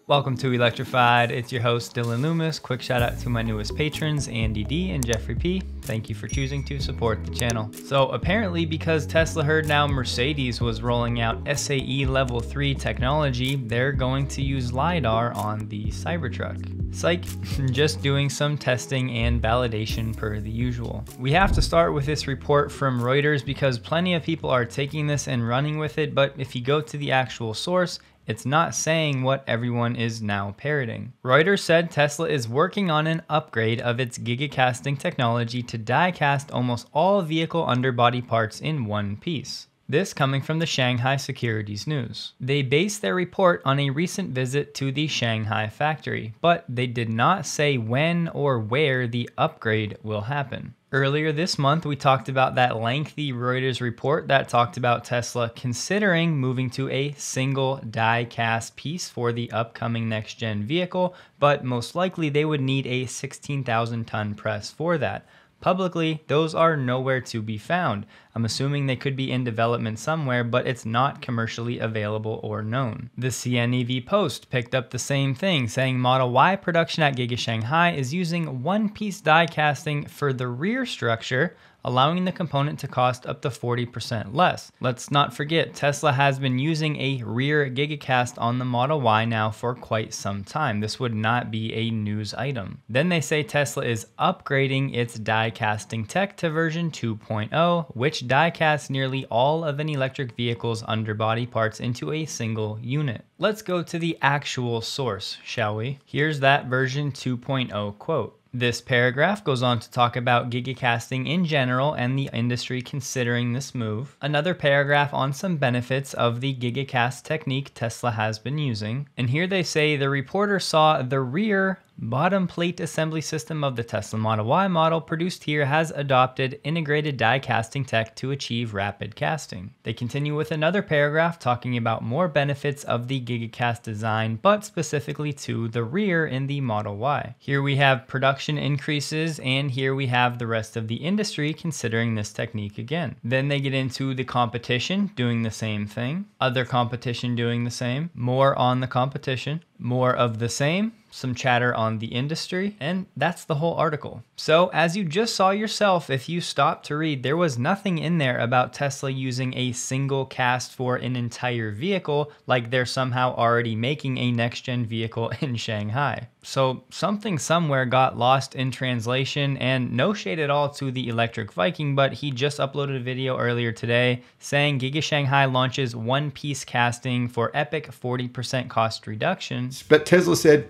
Welcome to Electrified. It's your host, Dylan Loomis. Quick shout out to my newest patrons, Andy D and Jeffrey P. Thank you for choosing to support the channel. So apparently, because Tesla heard now Mercedes was rolling out SAE Level 3 technology, they're going to use Lidar on the Cybertruck. Psych, just doing some testing and validation per the usual. We have to start with this report from Reuters because plenty of people are taking this and running with it, but if you go to the actual source, it's not saying what everyone is now parroting. Reuters said Tesla is working on an upgrade of its gigacasting technology to die-cast almost all vehicle underbody parts in one piece. This coming from the Shanghai Securities News. They based their report on a recent visit to the Shanghai factory, but they did not say when or where the upgrade will happen. Earlier this month, we talked about that lengthy Reuters report that talked about Tesla considering moving to a single die-cast piece for the upcoming next-gen vehicle, but most likely they would need a 16,000-ton press for that. Publicly, those are nowhere to be found. I'm assuming they could be in development somewhere, but it's not commercially available or known. The CNEV Post picked up the same thing, saying Model Y production at Giga Shanghai is using one-piece die casting for the rear structure, allowing the component to cost up to 40% less. Let's not forget, Tesla has been using a rear gigacast on the Model Y now for quite some time. This would not be a news item. Then they say Tesla is upgrading its die casting tech to version 2.0, which die casts nearly all of an electric vehicle's underbody parts into a single unit. Let's go to the actual source, shall we? Here's that version 2.0 quote. This paragraph goes on to talk about gigacasting in general and the industry considering this move. Another paragraph on some benefits of the gigacast technique Tesla has been using. And here they say the reporter saw the rear bottom plate assembly system of the Tesla Model Y model produced here has adopted integrated die casting tech to achieve rapid casting. They continue with another paragraph talking about more benefits of the gigacast design, but specifically to the rear in the Model Y. Here we have production increases, and here we have the rest of the industry considering this technique again. Then they get into the competition doing the same thing, other competition doing the same, more on the competition, more of the same, some chatter on the industry, and that's the whole article. So as you just saw yourself, if you stopped to read, there was nothing in there about Tesla using a single cast for an entire vehicle, like they're somehow already making a next-gen vehicle in Shanghai. So something somewhere got lost in translation, and no shade at all to the Electric Viking, but he just uploaded a video earlier today saying Giga Shanghai launches one-piece casting for epic 40% cost reductions. But Tesla said,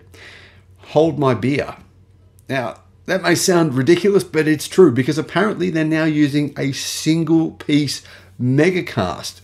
hold my beer. Now, that may sound ridiculous, but it's true because apparently they're now using a single piece megacast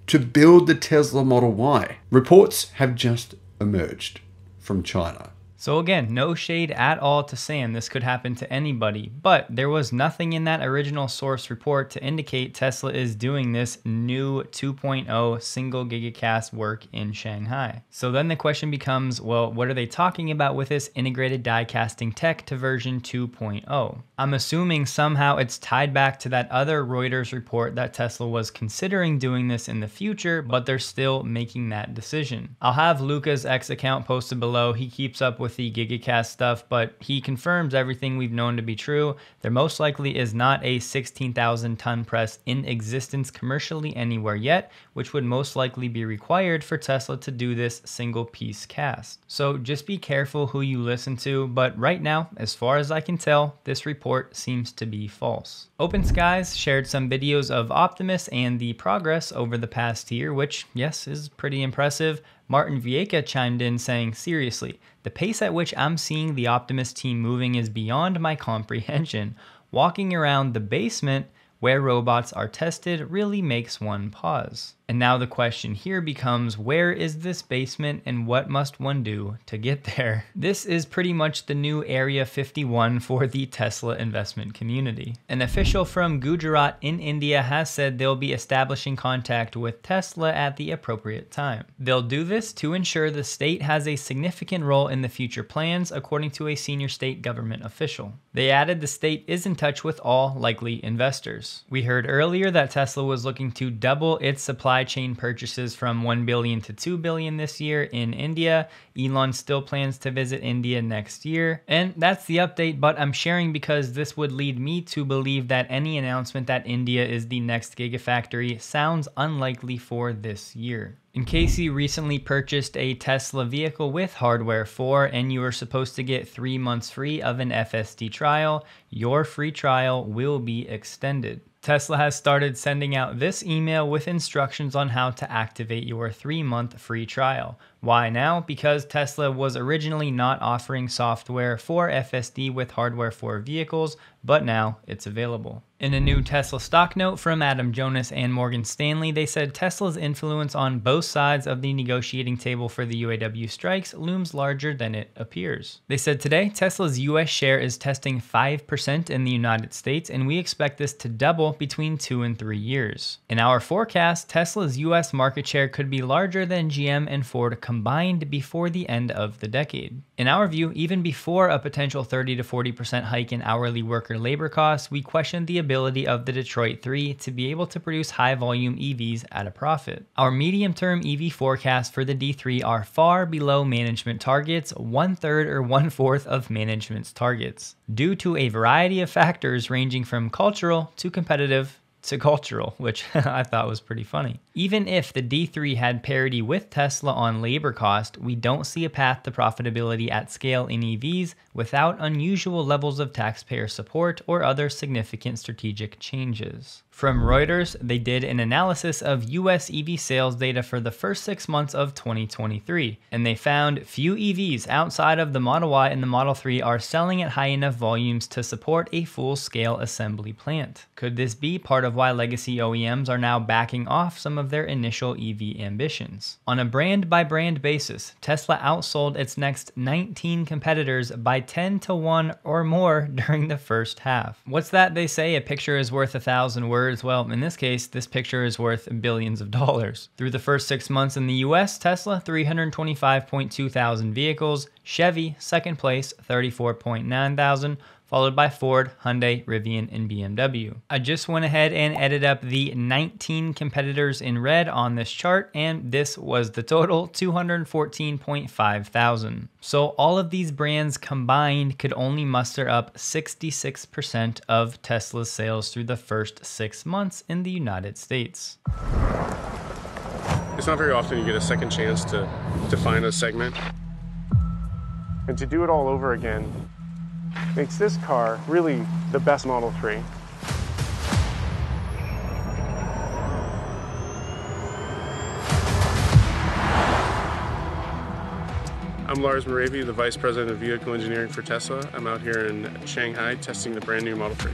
to build the Tesla Model Y. Reports have just emerged from China. So again, no shade at all to Sam, this could happen to anybody, but there was nothing in that original source report to indicate Tesla is doing this new 2.0 single gigacast work in Shanghai. So then the question becomes, well, what are they talking about with this integrated die casting tech to version 2.0? I'm assuming somehow it's tied back to that other Reuters report that Tesla was considering doing this in the future, but they're still making that decision. I'll have Luca's X account posted below. He keeps up with the gigacast stuff, but he confirms everything we've known to be true. There most likely is not a 16,000 ton press in existence commercially anywhere yet, which would most likely be required for Tesla to do this single piece cast. So just be careful who you listen to, but right now, as far as I can tell, this report seems to be false. Open Skies shared some videos of Optimus and the progress over the past year, which, yes, is pretty impressive. Martin Viecha chimed in saying, seriously, the pace at which I'm seeing the Optimus team moving is beyond my comprehension. Walking around the basement where robots are tested really makes one pause. And now the question here becomes, where is this basement and what must one do to get there? This is pretty much the new Area 51 for the Tesla investment community. An official from Gujarat in India has said they'll be establishing contact with Tesla at the appropriate time. They'll do this to ensure the state has a significant role in the future plans, according to a senior state government official. They added the state is in touch with all likely investors. We heard earlier that Tesla was looking to double its supply chain purchases from $1 billion to $2 billion this year in India. Elon still plans to visit India next year. And that's the update, but I'm sharing because this would lead me to believe that any announcement that India is the next Gigafactory sounds unlikely for this year. In case you recently purchased a Tesla vehicle with hardware 4 and you were supposed to get 3 months free of an FSD trial, your free trial will be extended. Tesla has started sending out this email with instructions on how to activate your 3-month free trial. Why now? Because Tesla was originally not offering software for FSD with hardware for vehicles, but now it's available. In a new Tesla stock note from Adam Jonas and Morgan Stanley, they said Tesla's influence on both sides of the negotiating table for the UAW strikes looms larger than it appears. They said today, Tesla's US share is testing 5% in the United States, and we expect this to double between 2 and 3 years. In our forecast, Tesla's US market share could be larger than GM and Ford combined before the end of the decade. In our view, even before a potential 30 to 40% hike in hourly worker labor costs, we questioned the ability of the Detroit 3 to be able to produce high-volume EVs at a profit. Our medium-term EV forecasts for the D3 are far below management targets, 1/3 or 1/4 of management's targets, due to a variety of factors ranging from cultural to competitive to cultural, which I thought was pretty funny. Even if the D3 had parity with Tesla on labor cost, we don't see a path to profitability at scale in EVs without unusual levels of taxpayer support or other significant strategic changes. From Reuters, they did an analysis of US EV sales data for the first 6 months of 2023, and they found few EVs outside of the Model Y and the Model 3 are selling at high enough volumes to support a full-scale assembly plant. Could this be part of why legacy OEMs are now backing off some of their initial EV ambitions? On a brand-by-brand basis, Tesla outsold its next 19 competitors by 10 to 1 or more during the first half. What's that they say? A picture is worth 1,000 words. Well, in this case, this picture is worth billions of dollars. Through the first 6 months in the US, Tesla 325.2 thousand vehicles, Chevy second place 34.9 thousand, followed by Ford, Hyundai, Rivian, and BMW. I just went ahead and added up the 19 competitors in red on this chart, and this was the total, 214.5 thousand. So all of these brands combined could only muster up 66% of Tesla's sales through the first 6 months in the United States. It's not very often you get a second chance to define a segment. And to do it all over again makes this car really the best Model 3. I'm Lars Moravy, the Vice President of Vehicle Engineering for Tesla. I'm out here in Shanghai testing the brand new Model 3.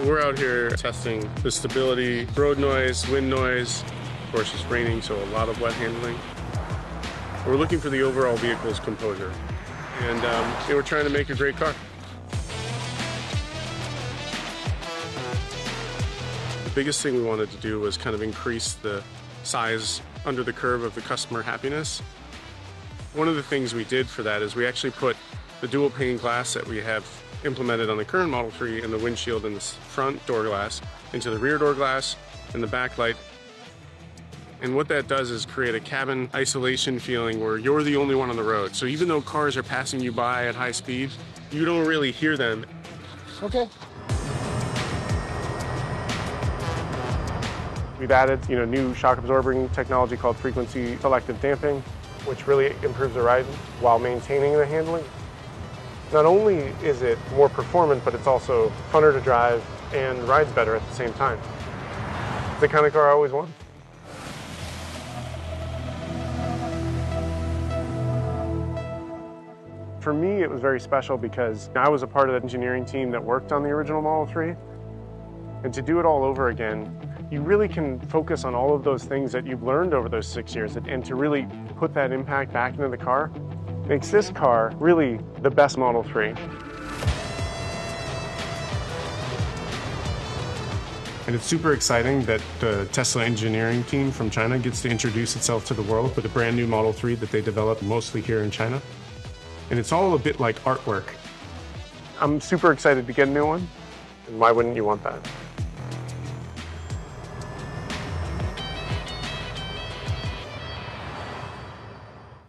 We're out here testing the stability, road noise, wind noise. Of course, it's raining, so a lot of wet handling. We're looking for the overall vehicle's composure, and we're trying to make a great car. The biggest thing we wanted to do was kind of increase the size under the curve of the customer happiness. One of the things we did for that is we actually put the dual pane glass that we have implemented on the current Model 3 in the windshield and the front door glass into the rear door glass and the backlight. And what that does is create a cabin isolation feeling where you're the only one on the road. So even though cars are passing you by at high speed, you don't really hear them. Okay. We've added, new shock absorbing technology called frequency selective damping, which really improves the ride while maintaining the handling. Not only is it more performant, but it's also funner to drive and rides better at the same time. It's the kind of car I always wanted. For me, it was very special because I was a part of the engineering team that worked on the original Model 3. And to do it all over again, you really can focus on all of those things that you've learned over those 6 years, and to really put that impact back into the car makes this car really the best Model 3. And it's super exciting that the Tesla engineering team from China gets to introduce itself to the world with a brand new Model 3 that they developed mostly here in China. And it's all a bit like artwork. I'm super excited to get a new one, and why wouldn't you want that?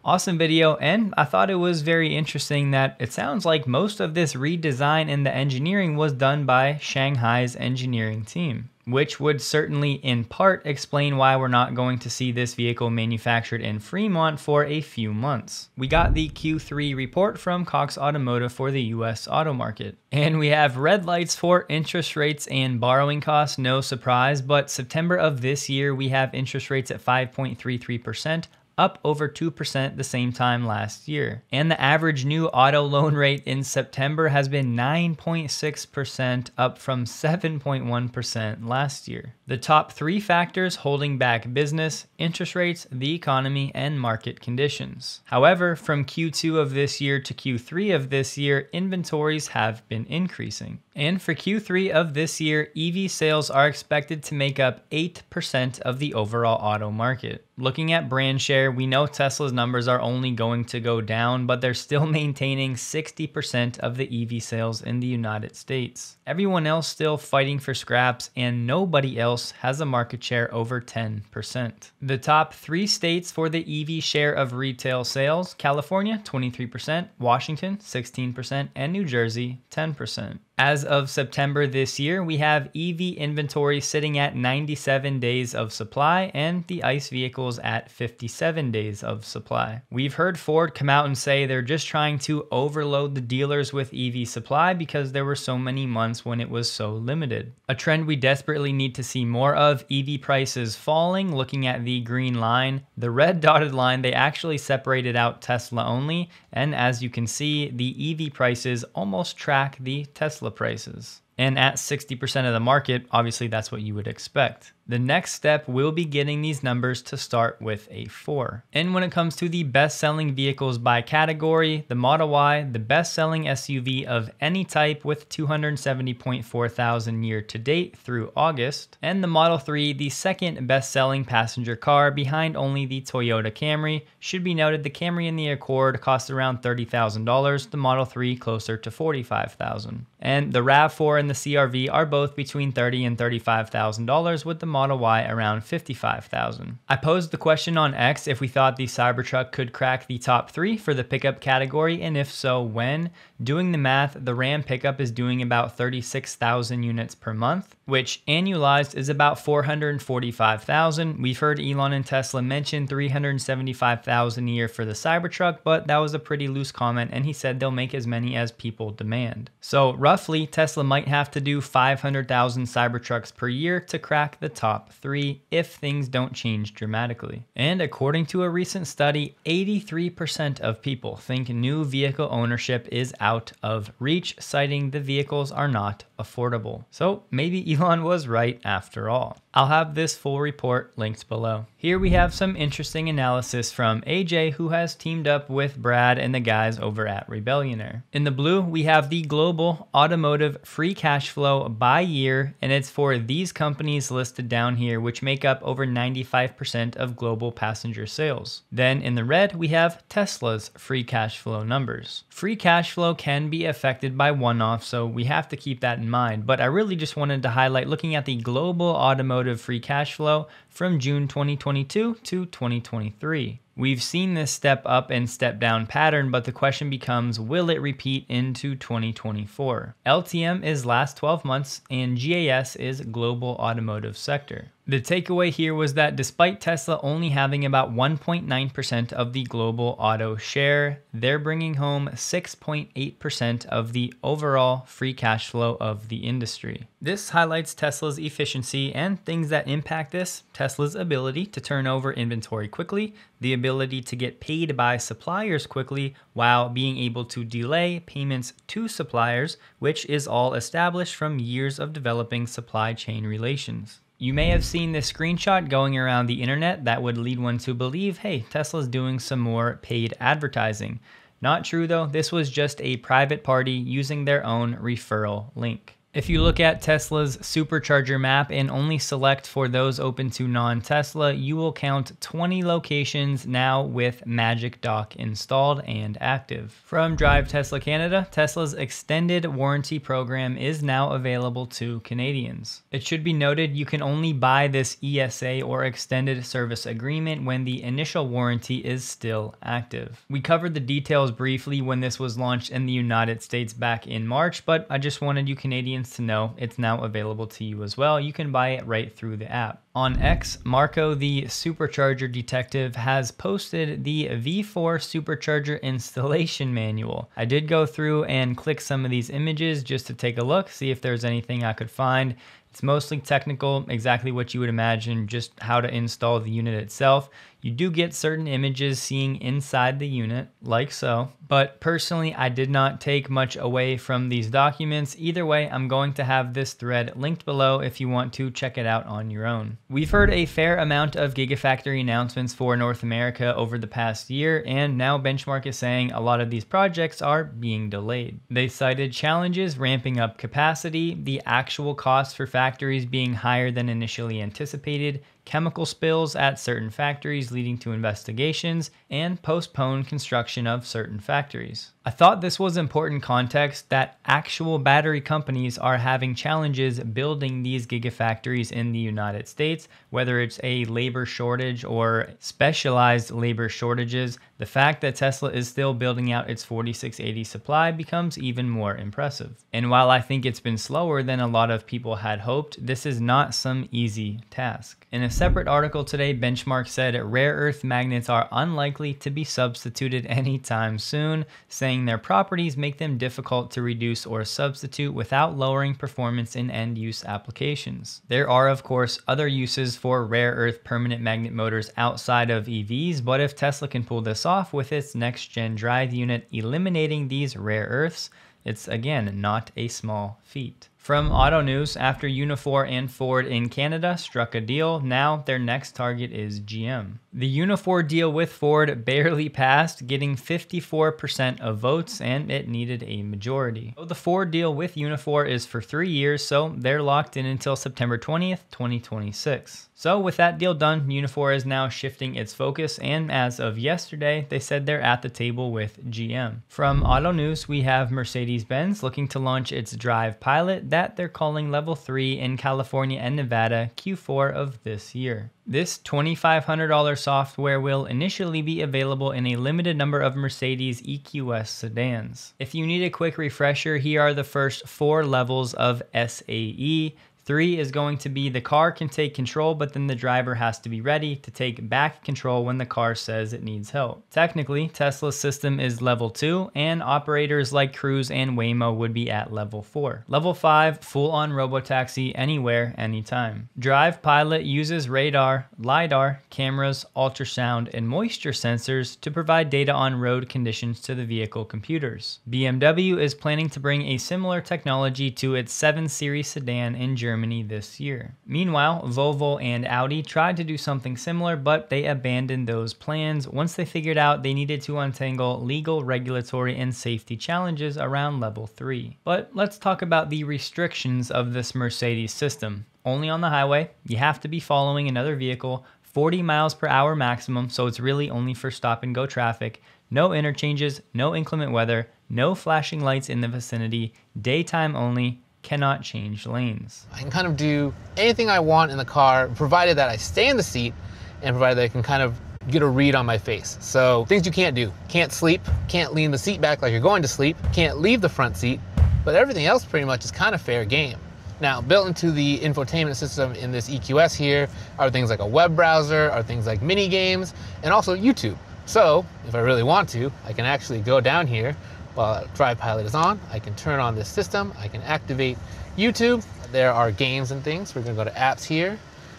Awesome video, and I thought it was very interesting that it sounds like most of this redesign and the engineering was done by Shanghai's engineering team, which would certainly in part explain why we're not going to see this vehicle manufactured in Fremont for a few months. We got the Q3 report from Cox Automotive for the US auto market, and we have red lights for interest rates and borrowing costs, no surprise, but September of this year we have interest rates at 5.33%, up over 2% the same time last year. And the average new auto loan rate in September has been 9.6%, up from 7.1% last year. The top 3 factors holding back business: interest rates, the economy, and market conditions. However, from Q2 of this year to Q3 of this year, inventories have been increasing. And for Q3 of this year, EV sales are expected to make up 8% of the overall auto market. Looking at brand share, we know Tesla's numbers are only going to go down, but they're still maintaining 60% of the EV sales in the United States. Everyone else still fighting for scraps, and nobody else has a market share over 10%. The top 3 states for the EV share of retail sales: California, 23%, Washington, 16%, and New Jersey, 10%. As of September this year, we have EV inventory sitting at 97 days of supply and the ICE vehicles at 57 days of supply. We've heard Ford come out and say they're just trying to overload the dealers with EV supply because there were so many months when it was so limited. A trend we desperately need to see more of: EV prices falling. Looking at the green line, the red dotted line, they actually separated out Tesla only, and as you can see, the EV prices almost track the Tesla prices. And at 60% of the market, obviously that's what you would expect. The next step will be getting these numbers to start with a 4. And when it comes to the best-selling vehicles by category, the Model Y, the best-selling SUV of any type with 270.4 thousand year to date through August, and the Model 3, the second best-selling passenger car behind only the Toyota Camry. Should be noted the Camry and the Accord cost around $30,000, the Model 3 closer to $45,000. And the RAV4 and the CR-V are both between $30,000 and $35,000, with the Model Y around $55,000. I posed the question on X if we thought the Cybertruck could crack the top 3 for the pickup category, and if so, when. Doing the math, the Ram pickup is doing about 36,000 units per month, which annualized is about 445,000. We've heard Elon and Tesla mention 375,000 a year for the Cybertruck, but that was a pretty loose comment, and he said they'll make as many as people demand. So roughly, Tesla might have to do 500,000 Cybertrucks per year to crack the top 3 if things don't change dramatically. And according to a recent study, 83% of people think new vehicle ownership is out of reach, citing the vehicles are not affordable. So maybe Elon was right after all. I'll have this full report linked below. Here we have some interesting analysis from AJ, who has teamed up with Brad and the guys over at Rebellionaire. In the blue, we have the global automotive free cash flow by year, and it's for these companies listed down here, which make up over 95% of global passenger sales. Then in the red, we have Tesla's free cash flow numbers. Free cash flow can be affected by one-off, so we have to keep that in mind, but I really just wanted to highlight looking at the global automotive free cash flow from June 2022 to 2023. We've seen this step up and step down pattern, but the question becomes, will it repeat into 2024? LTM is last 12 months and GAS is global automotive sector. The takeaway here was that despite Tesla only having about 1.9% of the global auto share, they're bringing home 6.8% of the overall free cash flow of the industry. This highlights Tesla's efficiency and things that impact this: Tesla's ability to turn over inventory quickly, the ability to get paid by suppliers quickly while being able to delay payments to suppliers, which is all established from years of developing supply chain relations. You may have seen this screenshot going around the internet that would lead one to believe, hey, Tesla's doing some more paid advertising. Not true though, this was just a private party using their own referral link. If you look at Tesla's supercharger map and only select for those open to non-Tesla, you will count 20 locations now with Magic Dock installed and active. From Drive Tesla Canada, Tesla's extended warranty program is now available to Canadians. It should be noted you can only buy this ESA or extended service agreement when the initial warranty is still active. We covered the details briefly when this was launched in the United States back in March, but I just wanted you Canadians to know it's now available to you as well. You can buy it right through the app. On X, Marco, the supercharger detective, has posted the V4 supercharger installation manual. I did go through and click some of these images just to take a look, see if there's anything I could find. It's mostly technical, exactly what you would imagine, just how to install the unit itself. You do get certain images seeing inside the unit, like so, but personally I did not take much away from these documents. Either way, I'm going to have this thread linked below if you want to check it out on your own. We've heard a fair amount of Gigafactory announcements for North America over the past year, and now Benchmark is saying a lot of these projects are being delayed. They cited challenges ramping up capacity, the actual costs for factories being higher than initially anticipated, chemical spills at certain factories leading to investigations, and postponed construction of certain factories. I thought this was important context that actual battery companies are having challenges building these gigafactories in the United States, whether it's a labor shortage or specialized labor shortages. The fact that Tesla is still building out its 4680 supply becomes even more impressive. And while I think it's been slower than a lot of people had hoped, this is not some easy task. In a separate article today, Benchmark said rare earth magnets are unlikely to be substituted anytime soon, saying their properties make them difficult to reduce or substitute without lowering performance in end-use applications. There are, of course, other uses for rare earth permanent magnet motors outside of EVs, but if Tesla can pull this off with its next-gen drive unit eliminating these rare earths, it's again not a small feat. From Auto News, after Unifor and Ford in Canada struck a deal, now their next target is GM. The Unifor deal with Ford barely passed, getting 54% of votes, and it needed a majority. The Ford deal with Unifor is for 3 years, so they're locked in until September 20th, 2026. So with that deal done, Unifor is now shifting its focus, and as of yesterday, they said they're at the table with GM. From Auto News, we have Mercedes-Benz looking to launch its Drive pilot that they're calling Level 3 in California and Nevada Q4 of this year. This $2,500 software will initially be available in a limited number of Mercedes EQS sedans. If you need a quick refresher, here are the first 4 levels of SAE. 3 is going to be the car can take control, but then the driver has to be ready to take back control when the car says it needs help. Technically, Tesla's system is level 2, and operators like Cruise and Waymo would be at level 4. Level 5, full-on robotaxi anywhere, anytime. Drive Pilot uses radar, lidar, cameras, ultrasound, and moisture sensors to provide data on road conditions to the vehicle computers. BMW is planning to bring a similar technology to its 7 Series sedan in Germany this year. Meanwhile, Volvo and Audi tried to do something similar, but they abandoned those plans once they figured out they needed to untangle legal, regulatory, and safety challenges around level 3. But let's talk about the restrictions of this Mercedes system. Only on the highway, you have to be following another vehicle, 40 miles per hour maximum, so it's really only for stop and go traffic. No interchanges, no inclement weather, no flashing lights in the vicinity, daytime only, cannot change lanes. I can kind of do anything I want in the car, provided that I stay in the seat and provided that I can kind of get a read on my face. So things you can't do. Can't sleep, can't lean the seat back like you're going to sleep, can't leave the front seat, but everything else pretty much is kind of fair game. Now, built into the infotainment system in this EQS here are things like a web browser, are things like mini games, and also YouTube. So if I really want to, I can actually go down here while Drive Pilot is on. I can turn on this system. I can activate YouTube. There are games and things. We're going to go to apps here,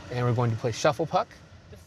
and we're going to play Shuffle Puck.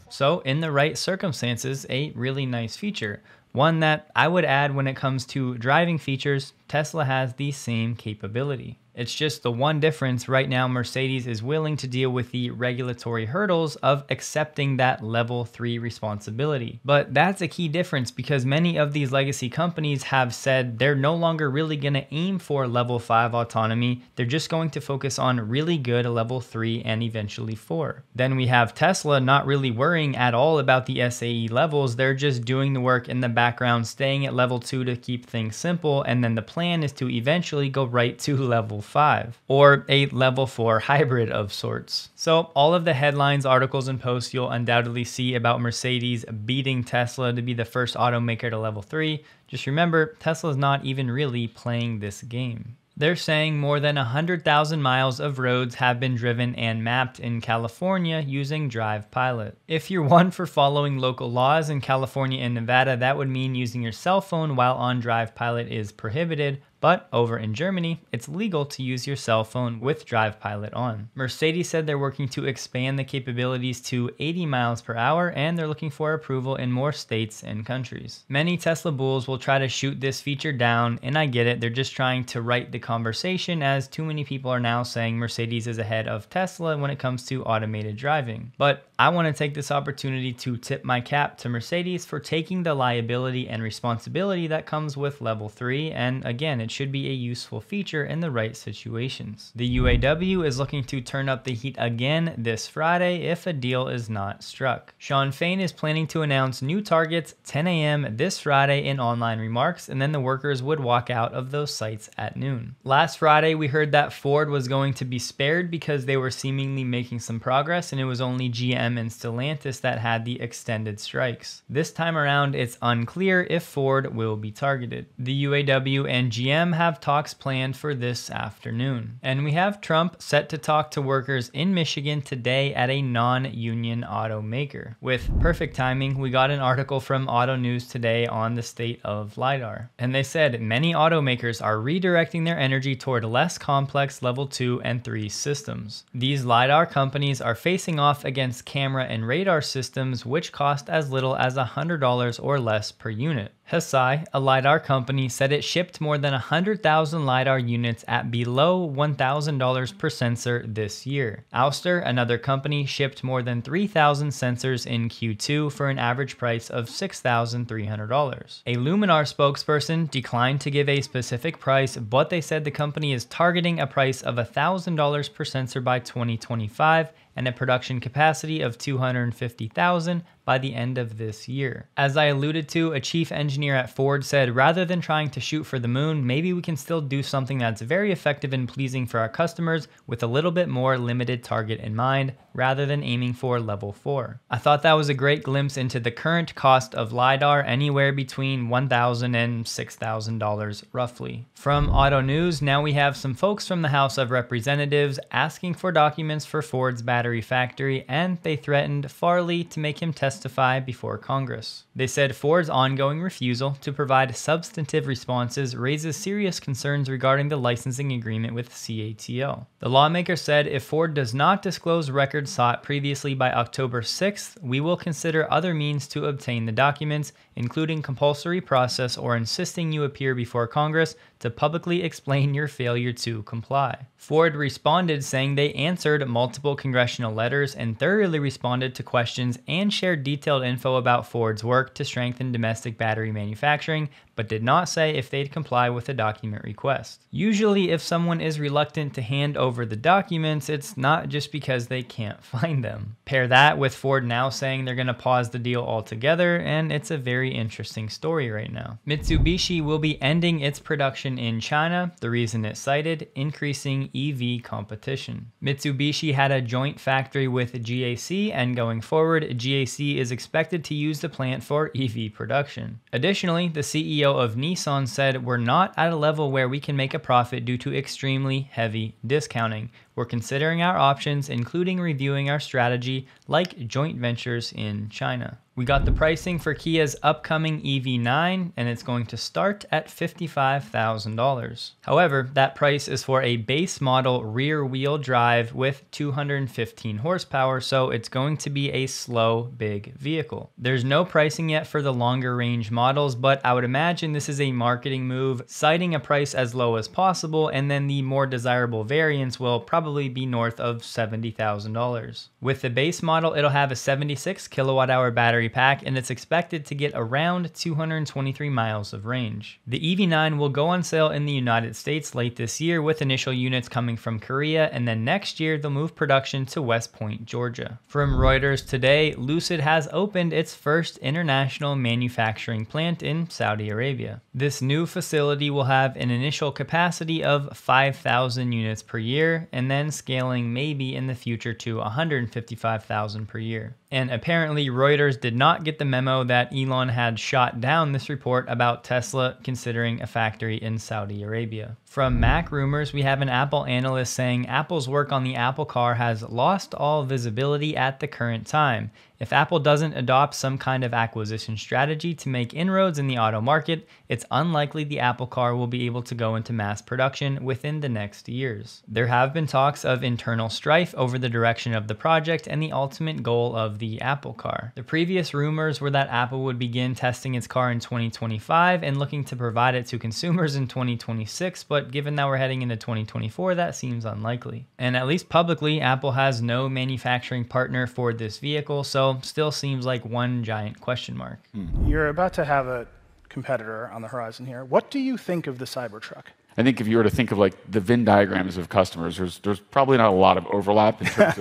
So in the right circumstances, a really nice feature. One that I would add when it comes to driving features, Tesla has the same capability. It's just the one difference right now, Mercedes is willing to deal with the regulatory hurdles of accepting that level 3 responsibility. But that's a key difference because many of these legacy companies have said they're no longer really going to aim for level 5 autonomy. They're just going to focus on really good level 3 and eventually 4. Then we have Tesla not really worrying at all about the SAE levels. They're just doing the work in the background, staying at level 2 to keep things simple. And then the plan is to eventually go right to level 5 or a level 4 hybrid of sorts. So all of the headlines, articles, and posts you'll undoubtedly see about Mercedes beating Tesla to be the first automaker to level 3. Just remember, Tesla's not even really playing this game. They're saying more than 100,000 miles of roads have been driven and mapped in California using Drive Pilot. If you're one for following local laws in California and Nevada, that would mean using your cell phone while on Drive Pilot is prohibited. But over in Germany, it's legal to use your cell phone with Drive Pilot on. Mercedes said they're working to expand the capabilities to 80 miles per hour, and they're looking for approval in more states and countries. Many Tesla bulls will try to shoot this feature down, and I get it, they're just trying to right the conversation as too many people are now saying Mercedes is ahead of Tesla when it comes to automated driving. But I want to take this opportunity to tip my cap to Mercedes for taking the liability and responsibility that comes with level 3, and again, it should be a useful feature in the right situations. The UAW is looking to turn up the heat again this Friday if a deal is not struck. Sean Fain is planning to announce new targets 10 a.m. this Friday in online remarks, and then the workers would walk out of those sites at noon. Last Friday, we heard that Ford was going to be spared because they were seemingly making some progress, and it was only GM and Stellantis that had the extended strikes. This time around, it's unclear if Ford will be targeted. The UAW and GM have talks planned for this afternoon. And we have Trump set to talk to workers in Michigan today at a non-union automaker. With perfect timing, we got an article from Auto News today on the state of Lidar. And they said many automakers are redirecting their energy toward less complex level 2 and 3 systems. These Lidar companies are facing off against camera and radar systems which cost as little as $100 or less per unit. Hesai, a Lidar company, said it shipped more than 100,000 Lidar units at below $1,000 per sensor this year. Ouster, another company, shipped more than 3,000 sensors in Q2 for an average price of $6,300. A Luminar spokesperson declined to give a specific price, but they said the company is targeting a price of $1,000 per sensor by 2025 and a production capacity of 250,000 by the end of this year. As I alluded to, a chief engineer at Ford said, rather than trying to shoot for the moon, maybe we can still do something that's very effective and pleasing for our customers with a little bit more limited target in mind, rather than aiming for level 4. I thought that was a great glimpse into the current cost of Lidar, anywhere between $1,000 and $6,000 roughly. From Auto News, now we have some folks from the House of Representatives asking for documents for Ford's battery factory, and they threatened Farley to make him testify before Congress. They said Ford's ongoing refusal to provide substantive responses raises serious concerns regarding the licensing agreement with CATL. The lawmaker said if Ford does not disclose records sought previously by October 6th, we will consider other means to obtain the documents, including compulsory process or insisting you appear before Congress to publicly explain your failure to comply. Ford responded saying they answered multiple congressional letters and thoroughly responded to questions and shared detailed info about Ford's work to strengthen domestic battery manufacturing, but did not say if they'd comply with a document request. Usually, if someone is reluctant to hand over the documents, it's not just because they can't find them. Pair that with Ford now saying they're going to pause the deal altogether, and it's a very interesting story right now. Mitsubishi will be ending its production in China. The reason it cited, increasing EV competition. Mitsubishi had a joint factory with GAC, and going forward, GAC is expected to use the plant for EV production. Additionally, the CEO of Nissan said, "We're not at a level where we can make a profit due to extremely heavy discounting. We're considering our options, including reviewing our strategy like joint ventures in China. We got the pricing for Kia's upcoming EV9, and it's going to start at $55,000. However, that price is for a base model rear wheel drive with 215 horsepower, so it's going to be a slow, big vehicle. There's no pricing yet for the longer range models, but I would imagine this is a marketing move, citing a price as low as possible, and then the more desirable variants will probably be north of $70,000. With the base model, it'll have a 76 kilowatt hour battery pack, and it's expected to get around 223 miles of range. The EV9 will go on sale in the United States late this year, with initial units coming from Korea, and then next year they'll move production to West Point, Georgia. From Reuters today, Lucid has opened its first international manufacturing plant in Saudi Arabia. This new facility will have an initial capacity of 5,000 units per year, and then scaling maybe in the future to 155,000 per year. And apparently Reuters did not get the memo that Elon had shot down this report about Tesla considering a factory in Saudi Arabia. From Mac Rumors, we have an Apple analyst saying Apple's work on the Apple Car has lost all visibility at the current time. If Apple doesn't adopt some kind of acquisition strategy to make inroads in the auto market, it's unlikely the Apple Car will be able to go into mass production within the next years. There have been talks of internal strife over the direction of the project and the ultimate goal of the Apple Car. The previous rumors were that Apple would begin testing its car in 2025 and looking to provide it to consumers in 2026, but given that we're heading into 2024, that seems unlikely. And at least publicly, Apple has no manufacturing partner for this vehicle, so still seems like one giant question mark. You're about to have a competitor on the horizon here. What do you think of the Cybertruck? I think if you were to think of like the Venn diagrams of customers, there's probably not a lot of overlap in terms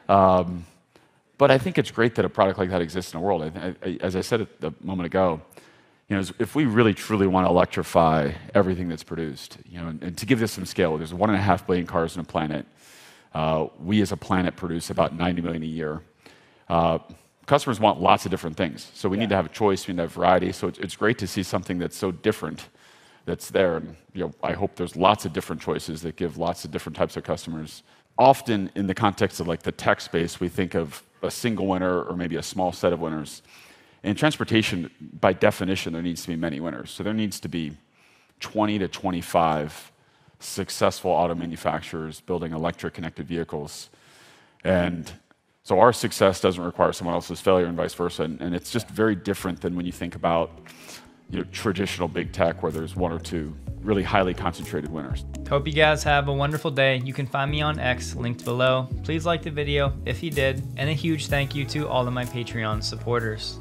of, but I think it's great that a product like that exists in the world. As I said a moment ago, you know, if we really truly want to electrify everything that's produced, you know, and to give this some scale, there's 1.5 billion cars on the planet. We as a planet produce about 90 million a year. Customers want lots of different things, so we need to have a choice, we need to have variety. So it's great to see something that's so different that's there, and you know, I hope there's lots of different choices that give lots of different types of customers. Often in the context of like the tech space, we think of a single winner or maybe a small set of winners. In transportation, by definition, there needs to be many winners. So there needs to be 20 to 25 successful auto manufacturers building electric connected vehicles, and so our success doesn't require someone else's failure and vice versa. And it's just very different than when you think about, you know, traditional big tech where there's one or two really highly concentrated winners. Hope you guys have a wonderful day. You can find me on X, linked below. Please like the video if you did, and a huge thank you to all of my Patreon supporters.